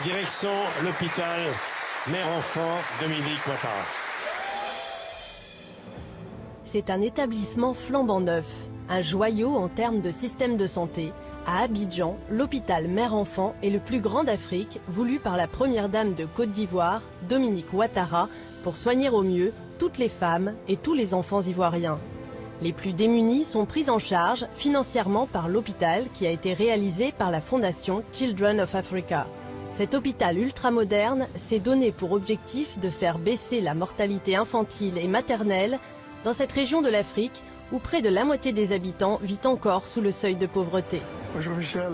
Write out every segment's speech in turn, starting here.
Direction l'hôpital Mère-Enfant Dominique Ouattara. C'est un établissement flambant neuf, un joyau en termes de système de santé. À Abidjan, l'hôpital Mère-Enfant est le plus grand d'Afrique, voulu par la première dame de Côte d'Ivoire, Dominique Ouattara, pour soigner au mieux toutes les femmes et tous les enfants ivoiriens. Les plus démunis sont pris en charge financièrement par l'hôpital qui a été réalisé par la fondation Children of Africa. Cet hôpital ultramoderne s'est donné pour objectif de faire baisser la mortalité infantile et maternelle dans cette région de l'Afrique où près de la moitié des habitants vit encore sous le seuil de pauvreté. Bonjour Michel,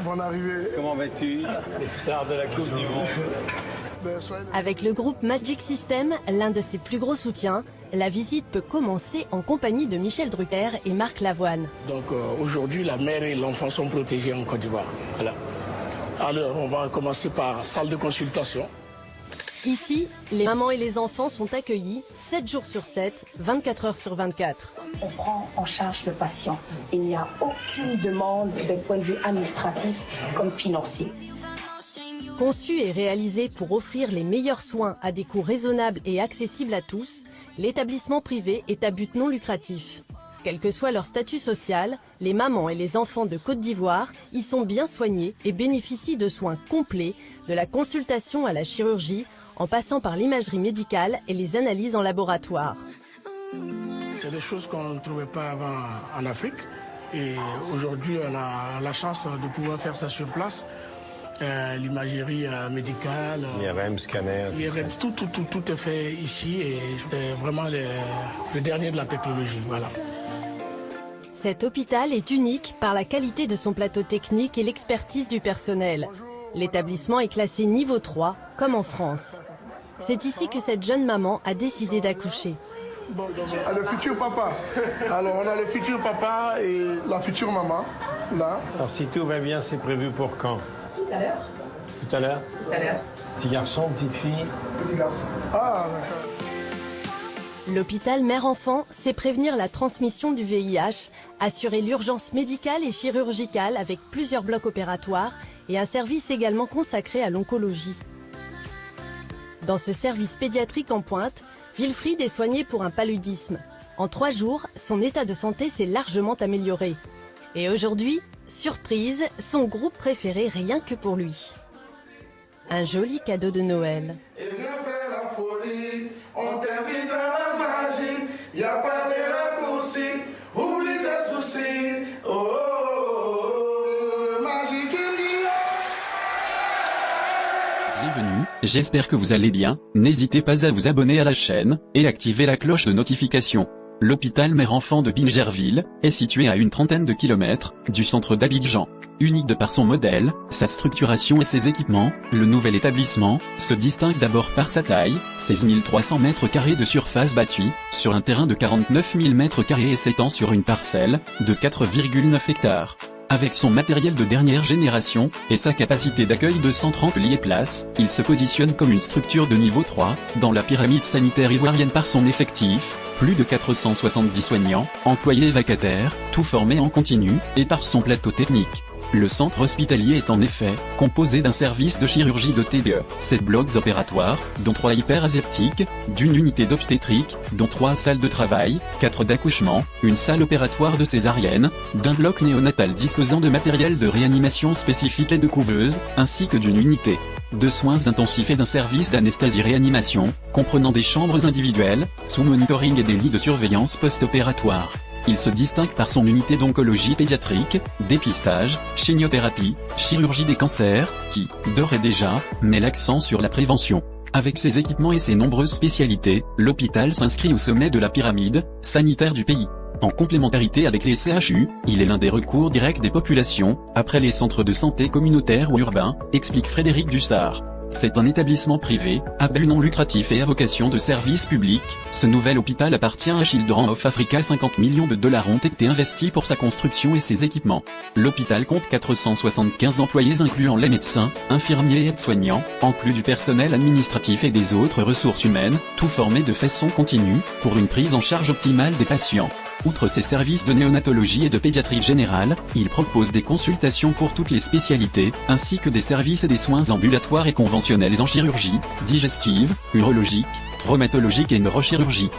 bonne arrivée. Comment vas-tu, les stars de la Coupe du Monde? Avec le groupe Magic System, l'un de ses plus gros soutiens, la visite peut commencer en compagnie de Michel Drucker et Marc Lavoine. Donc aujourd'hui, la mère et l'enfant sont protégés en Côte d'Ivoire. Voilà. Alors on va commencer par salle de consultation. Ici, les mamans et les enfants sont accueillis 7 jours sur 7, 24 heures sur 24. On prend en charge le patient. Il n'y a aucune demande d'un point de vue administratif comme financier. Conçu et réalisé pour offrir les meilleurs soins à des coûts raisonnables et accessibles à tous, l'établissement privé est à but non lucratif. Quel que soit leur statut social, les mamans et les enfants de Côte d'Ivoire y sont bien soignés et bénéficient de soins complets, de la consultation à la chirurgie, en passant par l'imagerie médicale et les analyses en laboratoire. C'est des choses qu'on ne trouvait pas avant en Afrique. Et aujourd'hui, on a la chance de pouvoir faire ça sur place. L'imagerie médicale, IRM, scanner. l'IRM, tout est fait ici et c'est vraiment le dernier de la technologie. Voilà. Cet hôpital est unique par la qualité de son plateau technique et l'expertise du personnel. L'établissement est classé niveau 3, comme en France. C'est ici que cette jeune maman a décidé d'accoucher. Bon, le futur papa. Alors on a le futur papa et la future maman, là. Alors si tout va bien, c'est prévu pour quand? Tout à l'heure. Tout à l'heure? Tout à l'heure. Petit garçon, petite fille? Petit garçon. Ah, d'accord. L'hôpital Mère-Enfant sait prévenir la transmission du VIH, assurer l'urgence médicale et chirurgicale avec plusieurs blocs opératoires et un service également consacré à l'oncologie. Dans ce service pédiatrique en pointe, Wilfried est soigné pour un paludisme. En 3 jours, son état de santé s'est largement amélioré. Et aujourd'hui, surprise, son groupe préféré rien que pour lui. Un joli cadeau de Noël. Et viens faire la folie, on t'invite à la magie, y a pas de raccourci, oublie tes soucis, oh, oh, oh, magique Bienvenue, j'espère que vous allez bien, n'hésitez pas à vous abonner à la chaîne, et activer la cloche de notification. L'hôpital Mère-Enfant de Bingerville est situé à une trentaine de kilomètres du centre d'Abidjan. Unique de par son modèle, sa structuration et ses équipements, le nouvel établissement se distingue d'abord par sa taille, 16 300 m² de surface bâtie, sur un terrain de 49 000 m² et s'étend sur une parcelle de 4,9 hectares. Avec son matériel de dernière génération, et sa capacité d'accueil de 130 lits et places, il se positionne comme une structure de niveau 3, dans la pyramide sanitaire ivoirienne par son effectif, plus de 470 soignants, employés et vacataires, tout formés en continu, et par son plateau technique. Le centre hospitalier est en effet composé d'un service de chirurgie doté de 7 blocs opératoires, dont 3 hyperaseptiques, d'une unité d'obstétrique, dont 3 salles de travail, 4 d'accouchement, une salle opératoire de césarienne, d'un bloc néonatal disposant de matériel de réanimation spécifique et de couveuse, ainsi que d'une unité de soins intensifs et d'un service d'anesthésie-réanimation, comprenant des chambres individuelles, sous monitoring et des lits de surveillance post-opératoire. Il se distingue par son unité d'oncologie pédiatrique, dépistage, chimiothérapie, chirurgie des cancers, qui, d'ores et déjà, met l'accent sur la prévention. Avec ses équipements et ses nombreuses spécialités, l'hôpital s'inscrit au sommet de la pyramide sanitaire du pays. En complémentarité avec les CHU, il est l'un des recours directs des populations, après les centres de santé communautaires ou urbains, explique Frédéric Dussard. C'est un établissement privé, à but non lucratif et à vocation de service public. Ce nouvel hôpital appartient à Children of Africa. 50 millions de dollars ont été investis pour sa construction et ses équipements. L'hôpital compte 475 employés incluant les médecins, infirmiers et aides-soignants, en plus du personnel administratif et des autres ressources humaines, tout formés de façon continue, pour une prise en charge optimale des patients. Outre ses services de néonatologie et de pédiatrie générale, il propose des consultations pour toutes les spécialités, ainsi que des services et des soins ambulatoires et conventionnels en chirurgie, digestive, urologique, traumatologique et neurochirurgie.